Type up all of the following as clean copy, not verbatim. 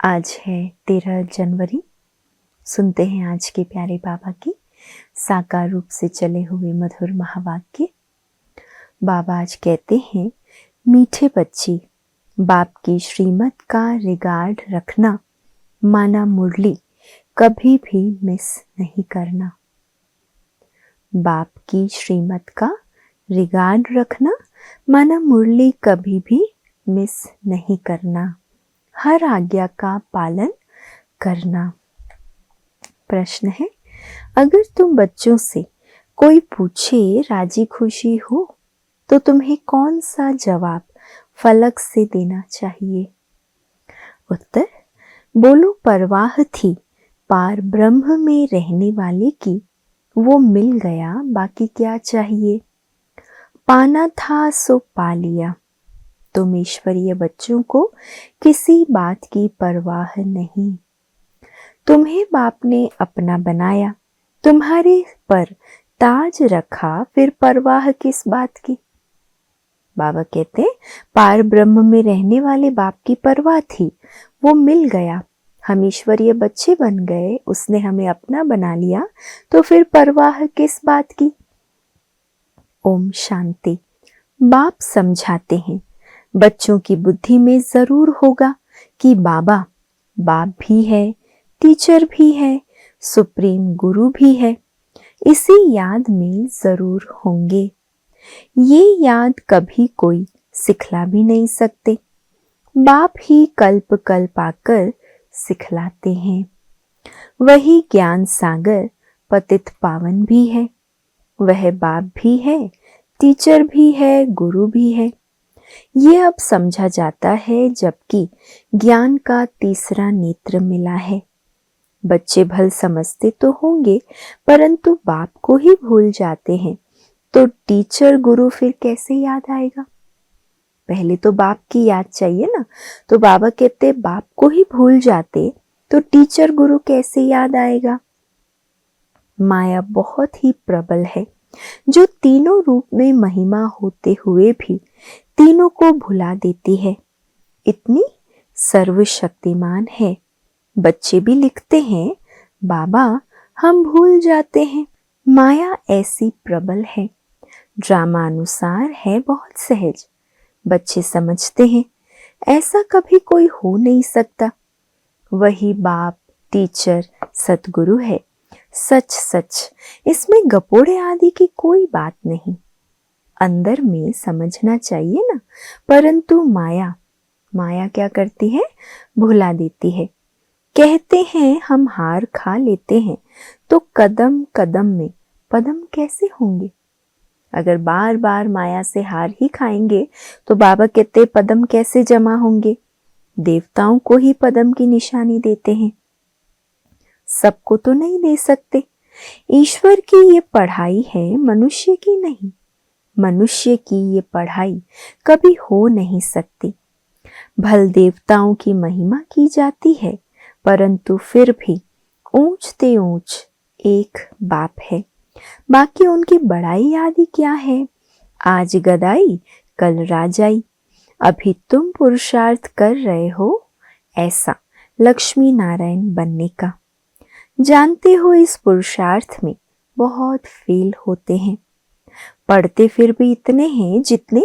आज है 13 जनवरी। सुनते हैं आज के प्यारे बाबा की साकार रूप से चले हुए मधुर महावाक्य। बाबा आज कहते हैं, मीठे बच्ची, बाप की श्रीमत का रिगार्ड रखना, माना मुरली कभी भी मिस नहीं करना। बाप की श्रीमत का रिगार्ड रखना, माना मुरली कभी भी मिस नहीं करना, हर आज्ञा का पालन करना। प्रश्न है, अगर तुम बच्चों से कोई पूछे राजी खुशी हो तो तुम्हें कौन सा जवाब फलक से देना चाहिए? उत्तर, बोलो परवाह थी पार ब्रह्म में रहने वाले की, वो मिल गया बाकी क्या चाहिए। पाना था सो पा लिया। तुम ईश्वरीय बच्चों को किसी बात की परवाह नहीं। तुम्हें बाप ने अपना बनाया, तुम्हारे पर ताज रखा, फिर परवाह किस बात की। बाबा कहते, पार ब्रह्म में रहने वाले बाप की परवाह थी, वो मिल गया, हम ईश्वरीय बच्चे बन गए, उसने हमें अपना बना लिया, तो फिर परवाह किस बात की। ओम शांति। बाप समझाते हैं, बच्चों की बुद्धि में जरूर होगा कि बाबा बाप भी है, टीचर भी है, सुप्रीम गुरु भी है, इसी याद में जरूर होंगे। ये याद कभी कोई सिखला भी नहीं सकते, बाप ही कल्प कल्प आकर सिखलाते हैं। वही ज्ञान सागर पतित पावन भी है, वह बाप भी है, टीचर भी है, गुरु भी है। ये अब समझा जाता है जबकि ज्ञान का तीसरा नेत्र मिला है। बच्चे भल समझते तो होंगे परंतु बाप को ही भूल जाते हैं, तो टीचर गुरु फिर कैसे याद आएगा? पहले तो बाप की याद चाहिए ना। तो बाबा कहते बाप को ही भूल जाते तो टीचर गुरु कैसे याद आएगा। माया बहुत ही प्रबल है, जो तीनों रूप में महिमा होते हुए भी तीनों को भुला देती है। इतनी सर्वशक्तिमान है। बच्चे भी लिखते हैं, बाबा हम भूल जाते हैं। माया ऐसी प्रबल है, ड्रामा अनुसार है बहुत सहज। बच्चे समझते हैं ऐसा कभी कोई हो नहीं सकता। वही बाप, टीचर, सतगुरु है, सच सच, इसमें गपोड़े आदि की कोई बात नहीं। अंदर में समझना चाहिए ना, परंतु माया क्या करती है? भुला देती है। कहते हैं हम हार खा लेते हैं तो कदम कदम में पदम कैसे होंगे। अगर बार बार माया से हार ही खाएंगे तो बाबा कहते पदम कैसे जमा होंगे। देवताओं को ही पदम की निशानी देते हैं, सबको तो नहीं दे सकते। ईश्वर की ये पढ़ाई है, मनुष्य की नहीं। मनुष्य की ये पढ़ाई कभी हो नहीं सकती। भल देवताओं की महिमा की जाती है, परंतु फिर भी ऊंचते ऊंच एक बाप है। बाकी उनकी बड़ाई आदि क्या है? आज गदाई कल राजाई। अभी तुम पुरुषार्थ कर रहे हो ऐसा लक्ष्मी नारायण बनने का। जानते हो इस पुरुषार्थ में बहुत फेल होते हैं। पढ़ते फिर भी इतने हैं जितने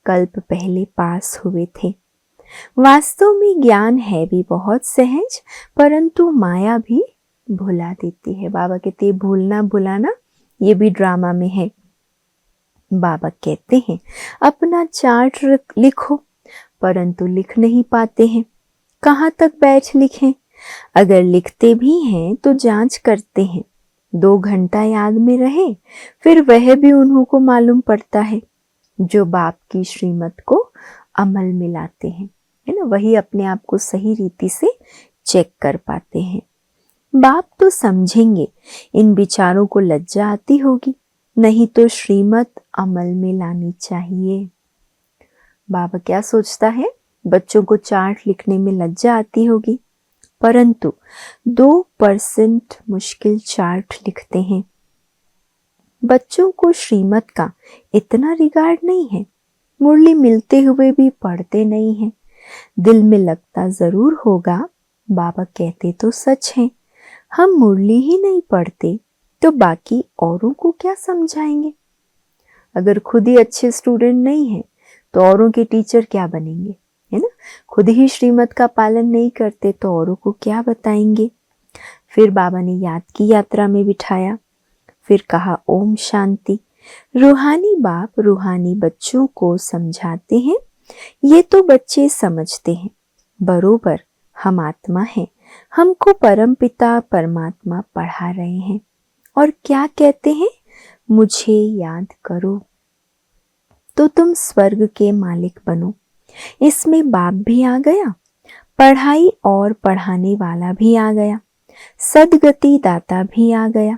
कल्प पहले पास हुए थे। वास्तव में ज्ञान है भी बहुत सहज, परंतु माया भी भुला देती है। बाबा कहते भूलना भुलाना ये भी ड्रामा में है। बाबा कहते हैं अपना चार्ट लिखो, परंतु लिख नहीं पाते हैं। कहाँ तक बैठ लिखें? अगर लिखते भी हैं तो जांच करते हैं, 2 घंटा याद में रहे, फिर वह भी उन्हों को मालूम पड़ता है जो बाप की श्रीमत को अमल में लाते हैं, है ना। वही अपने आप को सही रीति से चेक कर पाते हैं। बाप तो समझेंगे, इन विचारों को लज्जा आती होगी, नहीं तो श्रीमत अमल में लानी चाहिए। बाबा क्या सोचता है? बच्चों को चार्ट लिखने में लज्जा आती होगी, परंतु 2% मुश्किल चार्ट लिखते हैं। बच्चों को श्रीमत का इतना रिगार्ड नहीं है, मुरली मिलते हुए भी पढ़ते नहीं हैं। दिल में लगता जरूर होगा, बाबा कहते तो सच हैं, हम मुरली ही नहीं पढ़ते तो बाकी औरों को क्या समझाएंगे। अगर खुद ही अच्छे स्टूडेंट नहीं है तो औरों के टीचर क्या बनेंगे, है ना। खुद ही श्रीमत का पालन नहीं करते तो औरों को क्या बताएंगे। फिर बाबा ने याद की यात्रा में बिठाया, फिर कहा ओम शांति। रूहानी बाप रूहानी बच्चों को समझाते हैं, ये तो बच्चे समझते हैं, बरोबर हम आत्मा हैं, हमको परम पिता परमात्मा पढ़ा रहे हैं और क्या कहते हैं, मुझे याद करो तो तुम स्वर्ग के मालिक बनो। इसमें बाप भी आ गया, पढ़ाई और पढ़ाने वाला भी आ गया, सदगति दाता भी आ गया।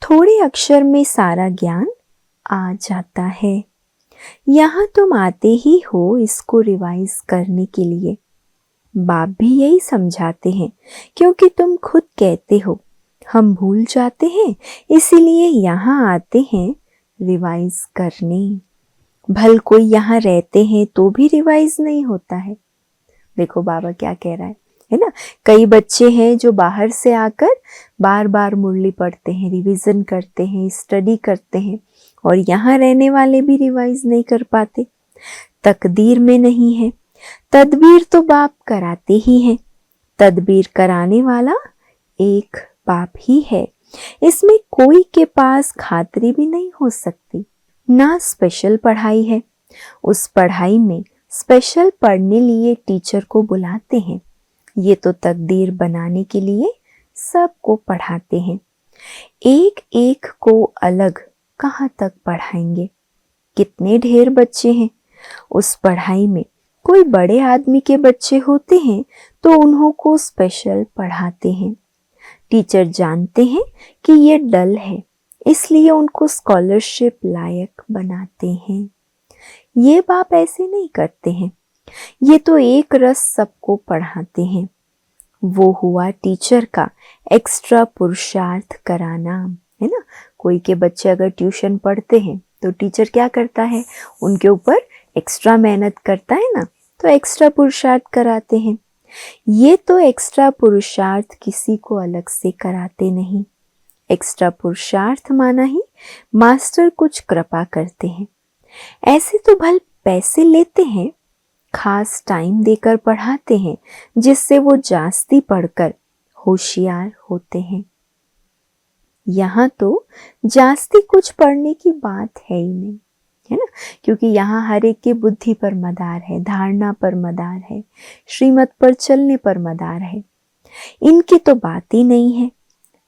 थोड़े अक्षर में सारा ज्ञान आ जाता है। यहाँ तुम आते ही हो इसको रिवाइज करने के लिए। बाप भी यही समझाते हैं, क्योंकि तुम खुद कहते हो हम भूल जाते हैं, इसीलिए यहाँ आते हैं रिवाइज करने। भल कोई यहाँ रहते हैं तो भी रिवाइज नहीं होता है। देखो बाबा क्या कह रहा है ना। कई बच्चे हैं जो बाहर से आकर बार बार मुरली पढ़ते हैं, रिवीजन करते हैं, स्टडी करते हैं, और यहाँ रहने वाले भी रिवाइज नहीं कर पाते। तकदीर में नहीं है। तदबीर तो बाप कराते ही हैं, तदबीर कराने वाला एक बाप ही है। इसमें कोई के पास खातरी भी नहीं हो सकती। ना स्पेशल पढ़ाई है, उस पढ़ाई में स्पेशल पढ़ने लिए टीचर को बुलाते हैं। ये तो तकदीर बनाने के लिए सबको पढ़ाते हैं। एक एक को अलग कहाँ तक पढ़ाएंगे। कितने ढेर बच्चे हैं। उस पढ़ाई में कोई बड़े आदमी के बच्चे होते हैं तो उन्हों को स्पेशल पढ़ाते हैं। टीचर जानते हैं कि ये डल है, इसलिए उनको स्कॉलरशिप लायक बनाते हैं। ये बाप ऐसे नहीं करते हैं, ये तो एक रस सबको पढ़ाते हैं। वो हुआ टीचर का एक्स्ट्रा पुरुषार्थ कराना, है ना। कोई के बच्चे अगर ट्यूशन पढ़ते हैं तो टीचर क्या करता है, उनके ऊपर एक्स्ट्रा मेहनत करता है ना, तो एक्स्ट्रा पुरुषार्थ कराते हैं। ये तो एक्स्ट्रा पुरुषार्थ किसी को अलग से कराते नहीं। एक्स्ट्रा पुरुषार्थ माना ही मास्टर कुछ कृपा करते हैं। ऐसे तो भल पैसे लेते हैं, खास टाइम देकर पढ़ाते हैं, जिससे वो जास्ती पढ़कर होशियार होते हैं। यहाँ तो जास्ती कुछ पढ़ने की बात है ही नहीं, है ना, क्योंकि यहाँ हर एक के बुद्धि पर मदार है, धारणा पर मदार है, श्रीमत पर चलने पर मदार है। इनकी तो बात ही नहीं है।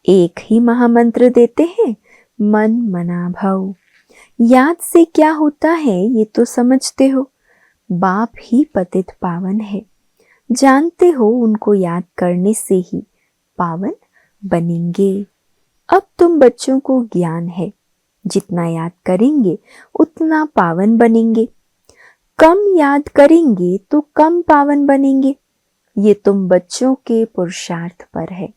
एक ही महामंत्र देते हैं, मन मना भव। याद से क्या होता है ये तो समझते हो। बाप ही पतित पावन है, जानते हो उनको याद करने से ही पावन बनेंगे। अब तुम बच्चों को ज्ञान है, जितना याद करेंगे उतना पावन बनेंगे। कम याद करेंगे तो कम पावन बनेंगे। ये तुम बच्चों के पुरुषार्थ पर है।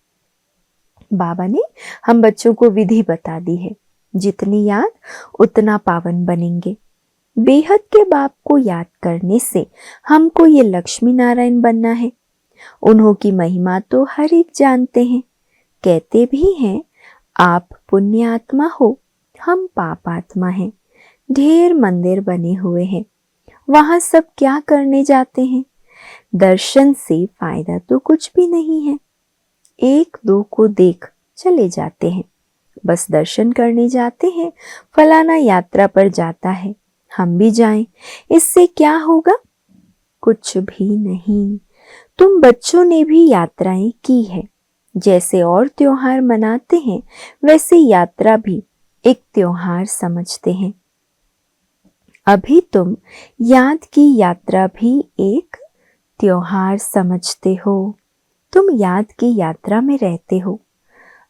बाबा ने हम बच्चों को विधि बता दी है, जितनी याद उतना पावन बनेंगे। बेहद के बाप को याद करने से हमको ये लक्ष्मी नारायण बनना है। उन्हों की महिमा तो हर एक जानते हैं। कहते भी हैं आप पुण्य आत्मा हो, हम पाप आत्मा हैं। ढेर मंदिर बने हुए हैं, वहां सब क्या करने जाते हैं। दर्शन से फायदा तो कुछ भी नहीं है। एक दो को देख चले जाते हैं, बस दर्शन करने जाते हैं। फलाना यात्रा पर जाता है, हम भी जाएं, इससे क्या होगा, कुछ भी नहीं। तुम बच्चों ने भी यात्राएं की है। जैसे और त्योहार मनाते हैं वैसे यात्रा भी एक त्योहार समझते हैं। अभी तुम याद की यात्रा भी एक त्योहार समझते हो। तुम याद की यात्रा में रहते हो।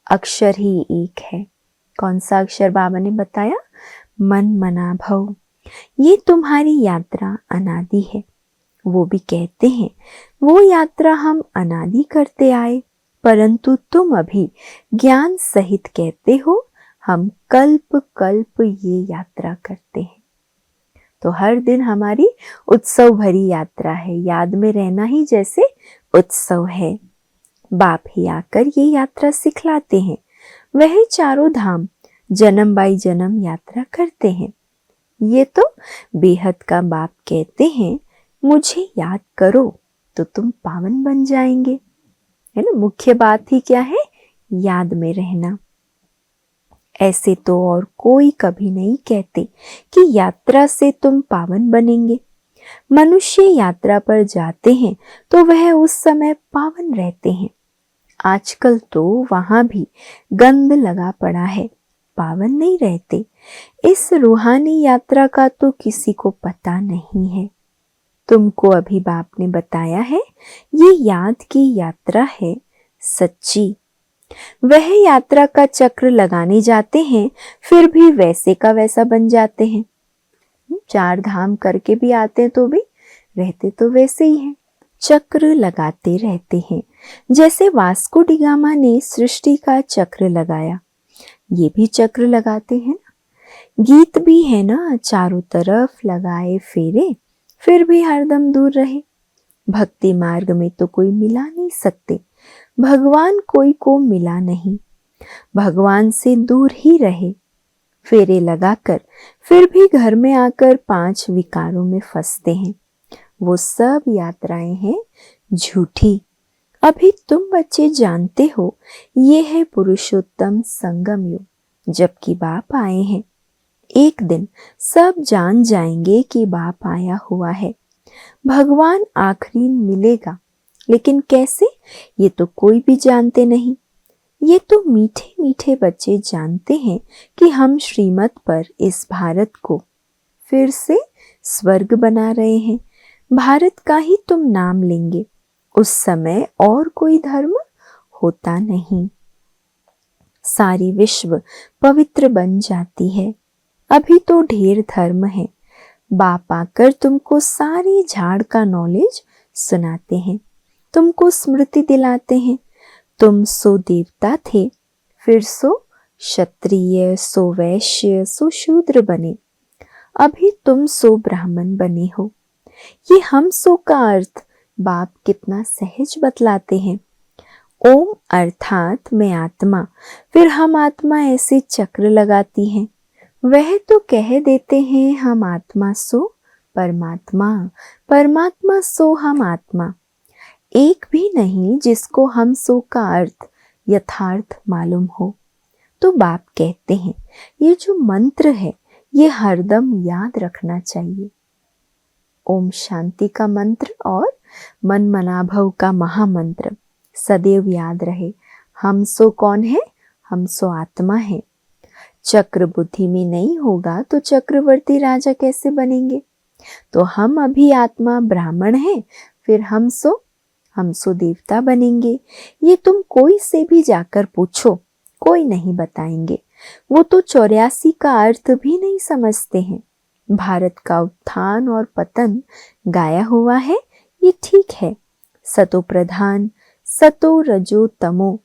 अक्षर ही एक है। कौन सा अक्षर बाबा ने बताया, मन मना भव। ये तुम्हारी यात्रा अनादि है। वो भी कहते हैं वो यात्रा हम अनादि करते आए, परंतु तुम अभी ज्ञान सहित कहते हो हम कल्प कल्प ये यात्रा करते हैं। तो हर दिन हमारी उत्सव भरी यात्रा है, याद में रहना ही जैसे उत्सव है। बाप ही आकर ये यात्रा सिखलाते हैं, वह चारों धाम जन्म बाई जन्म यात्रा करते हैं। ये तो बेहद का बाप कहते हैं, मुझे याद करो तो तुम पावन बन जाएंगे। है ना, मुख्य बात ही क्या है, याद में रहना। ऐसे तो और कोई कभी नहीं कहते कि यात्रा से तुम पावन बनेंगे। मनुष्य यात्रा पर जाते हैं तो वह उस समय पावन रहते हैं। आजकल तो वहां भी गंद लगा पड़ा है, पावन नहीं रहते। इस रूहानी यात्रा का तो किसी को पता नहीं है। तुमको अभी बाप ने बताया है, ये याद की यात्रा है सच्ची। वह यात्रा का चक्र लगाने जाते हैं, फिर भी वैसे का वैसा बन जाते हैं। 4 धाम करके भी आते हैं तो भी रहते तो वैसे ही हैं, चक्र लगाते रहते हैं। जैसे वास्को डी गामा ने सृष्टि का चक्र लगाया, ये भी चक्र लगाते हैं ना। गीत भी है ना, चारों तरफ लगाए फेरे, फिर भी हरदम दूर रहे। भक्ति मार्ग में तो कोई मिला नहीं सकते, भगवान कोई को मिला नहीं, भगवान से दूर ही रहे। फेरे लगाकर फिर भी घर में आकर 5 विकारों में फंसते हैं। वो सब यात्राएं हैं झूठी। अभी तुम बच्चे जानते हो, ये है पुरुषोत्तम संगम युग, जबकि बाप आए हैं। एक दिन सब जान जाएंगे कि बाप आया हुआ है। भगवान आखिरी मिलेगा, लेकिन कैसे, ये तो कोई भी जानते नहीं। ये तो मीठे मीठे बच्चे जानते हैं कि हम श्रीमत पर इस भारत को फिर से स्वर्ग बना रहे हैं। भारत का ही तुम नाम लेंगे, उस समय और कोई धर्म होता नहीं, सारी विश्व पवित्र बन जाती है। अभी तो ढेर धर्म है। बाप आकर तुमको सारी झाड़ का नॉलेज सुनाते हैं, तुमको स्मृति दिलाते हैं। तुम सो देवता थे, फिर सो क्षत्रिय, सो वैश्य, सो शूद्र बने। अभी तुम सो ब्राह्मण बने हो। ये हम सो का अर्थ बाप कितना सहज बतलाते हैं। ओम अर्थात मैं आत्मा, फिर हम आत्मा ऐसे चक्र लगाती हैं। वह तो कह देते हैं हम आत्मा सो परमात्मा, परमात्मा सो हम आत्मा। एक भी नहीं जिसको हम सो का अर्थ यथार्थ मालूम हो। तो बाप कहते हैं, ये जो मंत्र है ये हरदम याद रखना चाहिए। ओम शांति का मंत्र और मन मनाभव का महामंत्र सदैव याद रहे। हम सो कौन है, हम सो आत्मा है। चक्र बुद्धि में नहीं होगा तो चक्रवर्ती राजा कैसे बनेंगे। तो हम अभी आत्मा ब्राह्मण हैं, फिर हम सो देवता बनेंगे। ये तुम कोई से भी जाकर पूछो, कोई नहीं बताएंगे। वो तो 84 का अर्थ भी नहीं समझते हैं। भारत का उत्थान और पतन गाया हुआ है, ये ठीक है। सतो प्रधान, सतो रजो तमो,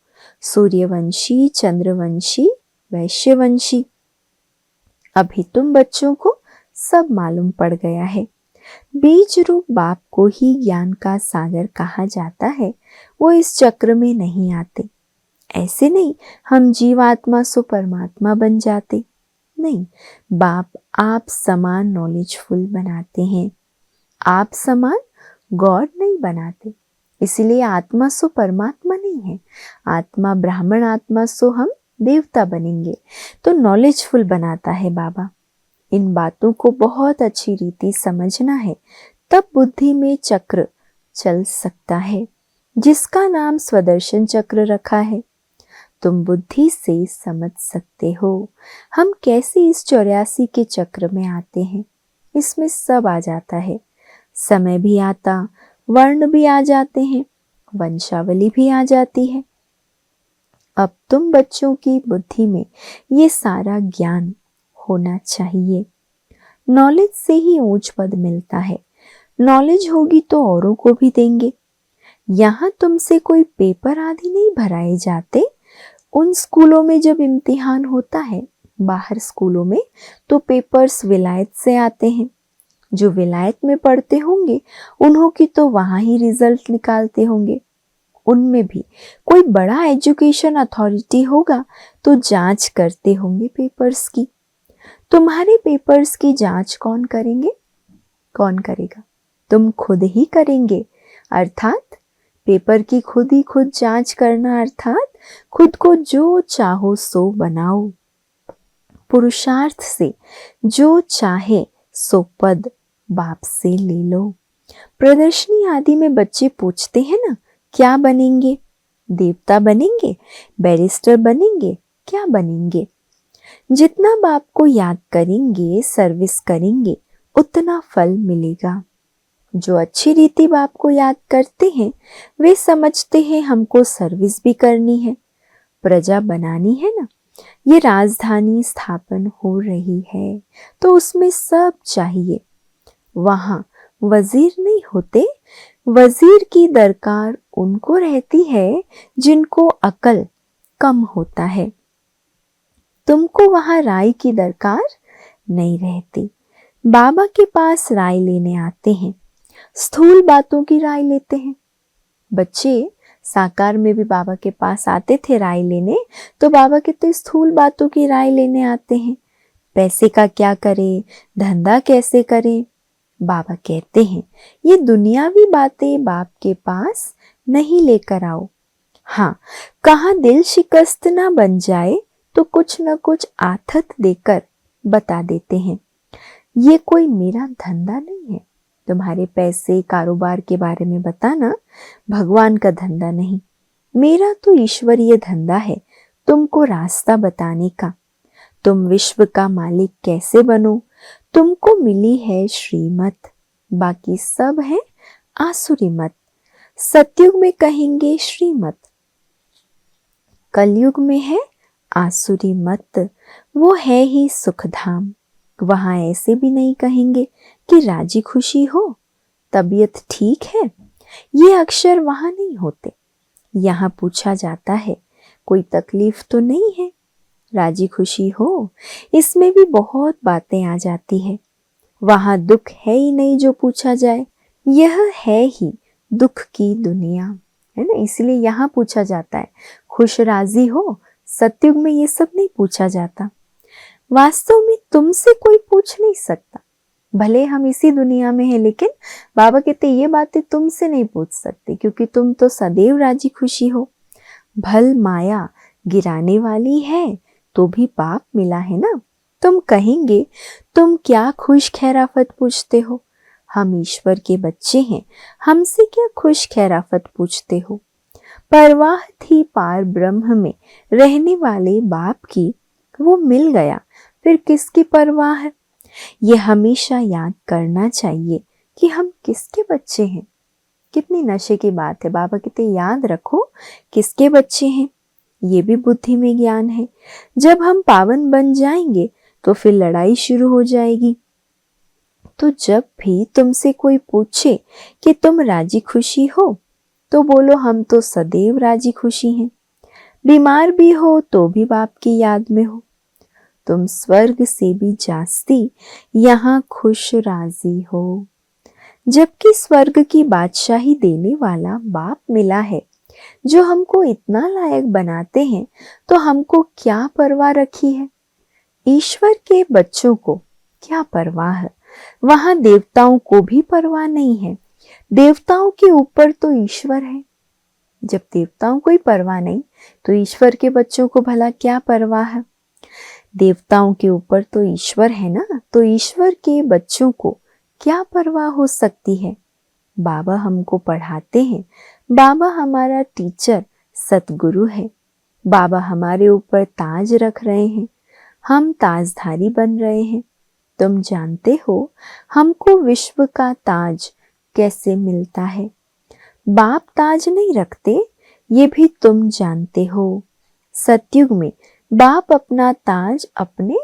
सूर्यवंशी, चंद्रवंशी, वैश्यवंशी। अभी तुम बच्चों को सब मालूम पड़ गया है। बीज रूप बाप को ही ज्ञान का सागर कहा जाता है। वो इस चक्र में नहीं आते। ऐसे नहीं हम जीवात्मा सो परमात्मा बन जाते, नहीं। बाप आप समान नॉलेजफुल बनाते हैं, आप समान गॉड नहीं बनाते। इसलिए आत्मा सो परमात्मा नहीं है। आत्मा ब्राह्मण, आत्मा सो हम देवता बनेंगे। तो नॉलेजफुल बनाता है बाबा। इन बातों को बहुत अच्छी रीति समझना है, तब बुद्धि में चक्र चल सकता है, जिसका नाम स्वदर्शन चक्र रखा है। तुम बुद्धि से समझ सकते हो हम कैसे इस 84 के चक्र में आते हैं। इसमें सब आ जाता है, समय भी आता, वर्ण भी आ जाते हैं, वंशावली भी आ जाती है। अब तुम बच्चों की बुद्धि में ये सारा ज्ञान होना चाहिए। नॉलेज से ही ऊंच पद मिलता है। नॉलेज होगी तो औरों को भी देंगे। यहाँ तुमसे कोई पेपर आदि नहीं भराए जाते। उन स्कूलों में जब इम्तिहान होता है, बाहर स्कूलों में, तो पेपर्स विलायत से आते हैं। जो विलायत में पढ़ते होंगे उन्हों की तो वहां ही रिजल्ट निकालते होंगे। उनमें भी कोई बड़ा एजुकेशन अथॉरिटी होगा तो जांच करते होंगे पेपर्स की। तुम्हारे पेपर्स की जांच कौन करेंगे? कौन करेगा? तुम खुद ही करेंगे। अर्थात पेपर की खुद ही खुद जांच करना, अर्थात खुद को जो चाहो सो बनाओ। पुरुषार्थ से जो चाहे सो पद बाप से ले लो। प्रदर्शनी आदि में बच्चे पूछते हैं ना, क्या बनेंगे? देवता बनेंगे, बैरिस्टर बनेंगे, क्या बनेंगे? जितना बाप को याद करेंगे, सर्विस करेंगे, उतना फल मिलेगा। जो अच्छी रीति बाप को याद करते हैं वे समझते हैं हमको सर्विस भी करनी है, प्रजा बनानी है ना। ये राजधानी स्थापन हो रही है तो उसमें सब चाहिए। वहां वजीर नहीं होते, वजीर की दरकार उनको रहती है जिनको अकल कम होता है। तुमको वहां राय की दरकार नहीं रहती। बाबा के पास राय लेने आते हैं, स्थूल बातों की राय लेते हैं। बच्चे साकार में भी बाबा के पास आते थे राय लेने, तो बाबा कहते स्थूल बातों की राय लेने आते हैं। पैसे का क्या करें, धंधा कैसे करें? बाबा कहते हैं ये दुनियावी बातें बाप के पास नहीं लेकर आओ। हाँ, कहाँ दिल शिकस्त ना बन जाए तो कुछ न कुछ आथत देकर बता देते हैं। ये कोई मेरा धंधा नहीं है। तुम्हारे पैसे कारोबार के बारे में बताना भगवान का धंधा नहीं, मेरा तो ईश्वरीय धंधा है तुमको रास्ता बताने का। तुम विश्व का मालिक कैसे बनो? तुमको मिली है श्रीमत, बाकी सब है आसुरी मत। सतयुग में कहेंगे श्रीमत, कलयुग में है आसुरी मत। वो है ही सुखधाम। वहां ऐसे भी नहीं कहेंगे कि राजी खुशी हो, तबीयत ठीक है। ये अक्षर वहां नहीं होते। यहाँ पूछा जाता है कोई तकलीफ तो नहीं है, राजी खुशी हो, इसमें भी बहुत बातें आ जाती है। वहां दुख है ही नहीं जो पूछा जाए। यह है ही दुख की दुनिया, है ना। इसलिए यहाँ पूछा जाता है खुश राजी हो। सतयुग में ये सब नहीं पूछा जाता। वास्तव में तुमसे कोई पूछ नहीं सकता। भले हम इसी दुनिया में हैं, लेकिन बाबा कहते ये बातें तुमसे नहीं पूछ सकते, क्योंकि तुम तो सदैव राजी खुशी हो। भल माया गिराने वाली है तो भी पाप मिला है ना। तुम कहेंगे तुम क्या खुश खैराफत पूछते हो? हम ईश्वर के बच्चे हैं, हमसे क्या खुश खैराफत पूछते हो? परवाह थी पार ब्रह्म में रहने वाले बाप की, वो मिल गया, फिर किसकी परवाह है? ये हमेशा याद करना चाहिए कि हम किसके बच्चे हैं। कितनी नशे की बात है। बाबा कहते याद रखो किसके बच्चे हैं। ये भी बुद्धि में ज्ञान है। जब हम पावन बन जाएंगे तो फिर लड़ाई शुरू हो जाएगी। तो जब भी तुमसे कोई पूछे कि तुम राजी खुशी हो, तो बोलो हम तो सदैव राजी खुशी हैं। बीमार भी हो तो भी बाप की याद में हो। तुम स्वर्ग से भी जास्ती यहाँ खुश राजी हो। जबकि स्वर्ग की बादशाही देने वाला बाप मिला है, जो हमको इतना लायक बनाते हैं, तो हमको क्या परवाह रखी है? ईश्वर के बच्चों को क्या परवाह है? वहां देवताओं को भी परवाह नहीं है। देवताओं के ऊपर तो ईश्वर है। जब देवताओं को ही परवाह नहीं, तो ईश्वर के बच्चों को भला क्या परवाह है? देवताओं के ऊपर तो ईश्वर है ना, तो ईश्वर के बच्चों को क्या परवाह हो सकती है? बाबा हमको पढ़ाते हैं। बाबा हमारा टीचर सतगुरु है। बाबा हमारे ऊपर ताज रख रहे हैं, हम ताजधारी बन रहे हैं। तुम जानते हो हमको विश्व का ताज कैसे मिलता है। बाप ताज नहीं रखते, ये भी तुम जानते हो। सतयुग में बाप अपना ताज अपने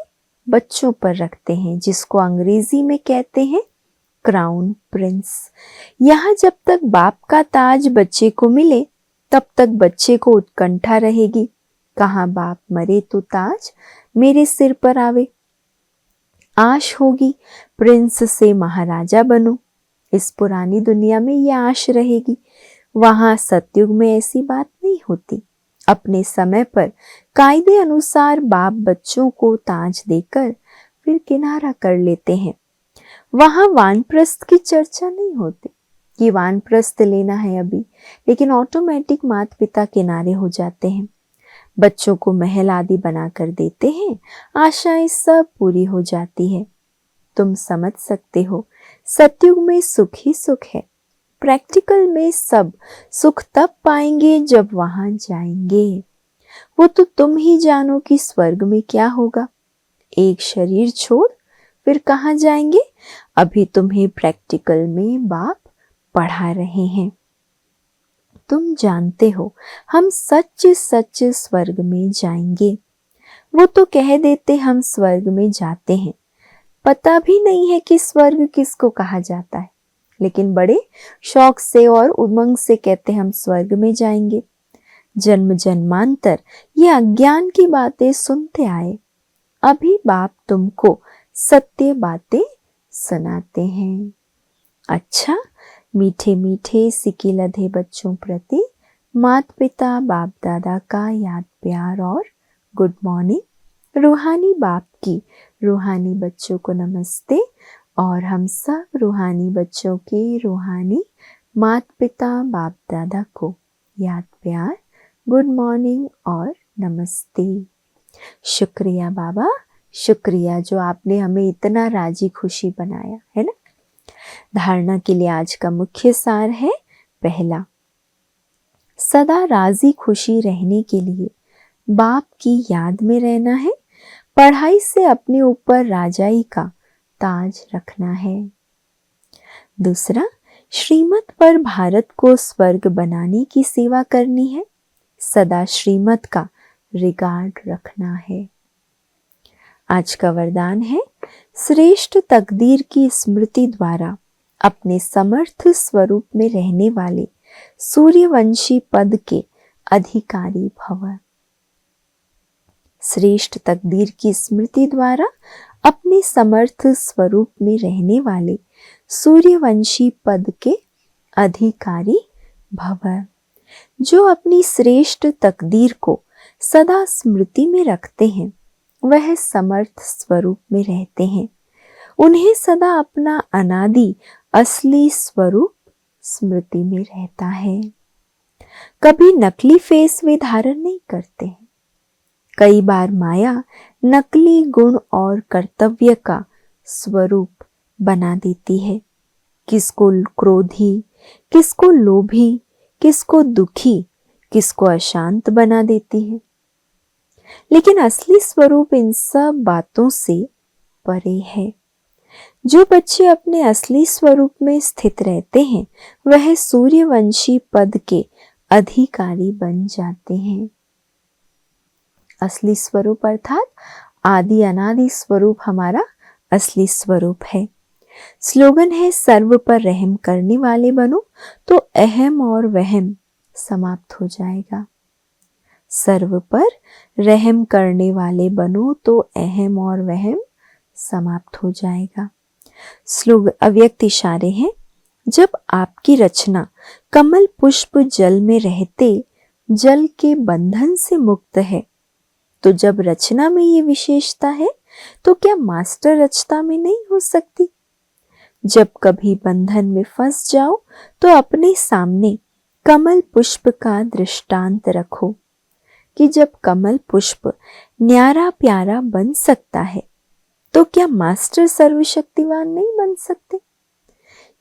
बच्चों पर रखते हैं, जिसको अंग्रेजी में कहते हैं क्राउन प्रिंस। यहाँ जब तक बाप का ताज बच्चे को मिले, तब तक बच्चे को उत्कंठा रहेगी, कहाँ बाप मरे तो ताज मेरे सिर पर आवे। आश होगी प्रिंस से महाराजा बनो। इस पुरानी दुनिया में ये आश रहेगी। वहां सतयुग में ऐसी बात नहीं होती। अपने समय पर कायदे अनुसार बाप बच्चों को ताज देकर फिर किनारा कर लेते हैं। वहां वानप्रस्थ की चर्चा नहीं होती कि वानप्रस्थ लेना है अभी, लेकिन ऑटोमेटिक माता पिता किनारे हो जाते हैं। बच्चों को महल आदि बनाकर देते हैं, आशाएं सब पूरी हो जाती है। तुम समझ सकते हो, सतयुग में सुख ही सुख है। प्रैक्टिकल में सब सुख तब पाएंगे जब वहां जाएंगे। वो तो तुम ही जानो कि स्वर्ग में क्या होगा। एक शरीर छोड़ फिर कहाँ जाएंगे, अभी तुम्हें प्रैक्टिकल में बाप पढ़ा रहे हैं। तुम जानते हो हम सच सच स्वर्ग में जाएंगे। वो तो कह देते हम स्वर्ग में जाते हैं, पता भी नहीं है कि स्वर्ग किसको कहा जाता है, लेकिन बड़े शौक से और उमंग से कहते हम स्वर्ग में जाएंगे। जन्म जन्मांतर ये अज्ञान की बातें सुनते आए, अभी बाप तुमको सत्य बातें सुनाते हैं। अच्छा, मीठे मीठे सिके लधे बच्चों प्रति माता पिता बाप दादा का याद प्यार और गुड मॉर्निंग। रूहानी बाप की रूहानी बच्चों को नमस्ते, और हम सब रूहानी बच्चों के रूहानी माता पिता बाप दादा को याद प्यार, गुड मॉर्निंग और नमस्ते। शुक्रिया बाबा, शुक्रिया जो आपने हमें इतना राजी खुशी बनाया है ना। धारणा के लिए आज का मुख्य सार है, पहला, सदा राजी खुशी रहने के लिए बाप की याद में रहना है। पढ़ाई से अपने ऊपर राजाई का ताज रखना है। दूसरा, श्रीमत पर भारत को स्वर्ग बनाने की सेवा करनी है। सदा श्रीमत का रिगार्ड रखना है। आज का वरदान है, श्रेष्ठ तकदीर की स्मृति द्वारा अपने समर्थ स्वरूप में रहने वाले सूर्यवंशी पद के अधिकारी भव। श्रेष्ठ तकदीर की स्मृति द्वारा अपने समर्थ स्वरूप में रहने वाले सूर्यवंशी पद के अधिकारी भव। जो अपनी श्रेष्ठ तकदीर को सदा स्मृति में रखते हैं, वह समर्थ स्वरूप में रहते हैं। उन्हें सदा अपना अनादि असली स्वरूप स्मृति में रहता है। कभी नकली फेस वे धारण नहीं करते हैं। कई बार माया नकली गुण और कर्तव्य का स्वरूप बना देती है। किसको क्रोधी, किसको लोभी, किसको दुखी, किसको अशांत बना देती है। लेकिन असली स्वरूप इन सब बातों से परे है। जो बच्चे अपने असली स्वरूप में स्थित रहते हैं, वह सूर्यवंशी पद के अधिकारी बन जाते हैं। असली स्वरूप अर्थात आदि अनादि स्वरूप हमारा असली स्वरूप है। स्लोगन है, सर्व पर रहम करने वाले बनो तो अहम और वहम समाप्त हो जाएगा। सर्व पर रहम करने वाले बनो तो अहम और वहम समाप्त हो जाएगा। स्लोगन अव्यक्त इशारे हैं। जब आपकी रचना कमल पुष्प जल में रहते जल के बंधन से मुक्त है, तो जब रचना में ये विशेषता है, तो क्या मास्टर रचना में नहीं हो सकती। जब कभी बंधन में फंस जाओ तो अपने सामने कमल पुष्प का दृष्टांत रखो कि जब कमल पुष्प न्यारा प्यारा बन सकता है, तो क्या मास्टर सर्वशक्तिवान नहीं बन सकते।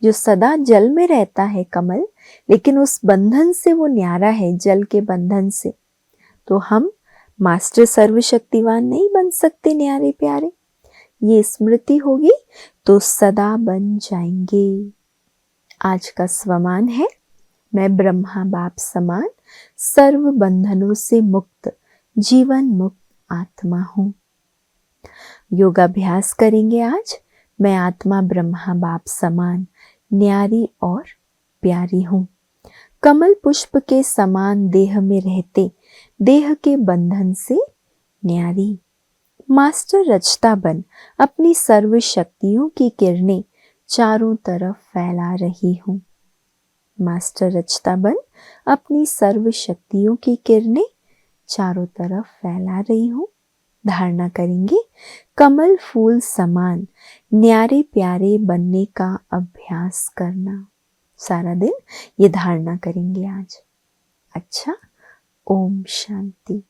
जो सदा जल में रहता है कमल, लेकिन उस बंधन से वो न्यारा है, जल के बंधन से, तो हम मास्टर सर्वशक्तिवान नहीं बन सकते न्यारे प्यारे। ये स्मृति होगी तो सदा बन जाएंगे। आज का स्वमान है, मैं ब्रह्मा बाप समान सर्व बंधनों से मुक्त जीवन मुक्त आत्मा हूँ। योगाभ्यास करेंगे आज। मैं आत्मा ब्रह्मा बाप समान न्यारी और प्यारी हूँ। कमल पुष्प के समान देह में रहते देह के बंधन से न्यारी। मास्टर रचता बन अपनी सर्व शक्तियों की किरणें चारों तरफ फैला रही हूँ। मास्टर रचता बन अपनी सर्व शक्तियों की किरणें चारों तरफ फैला रही हूँ। धारणा करेंगे, कमल फूल समान न्यारे प्यारे बनने का अभ्यास करना। सारा दिन ये धारणा करेंगे आज। अच्छा, ओम शांति।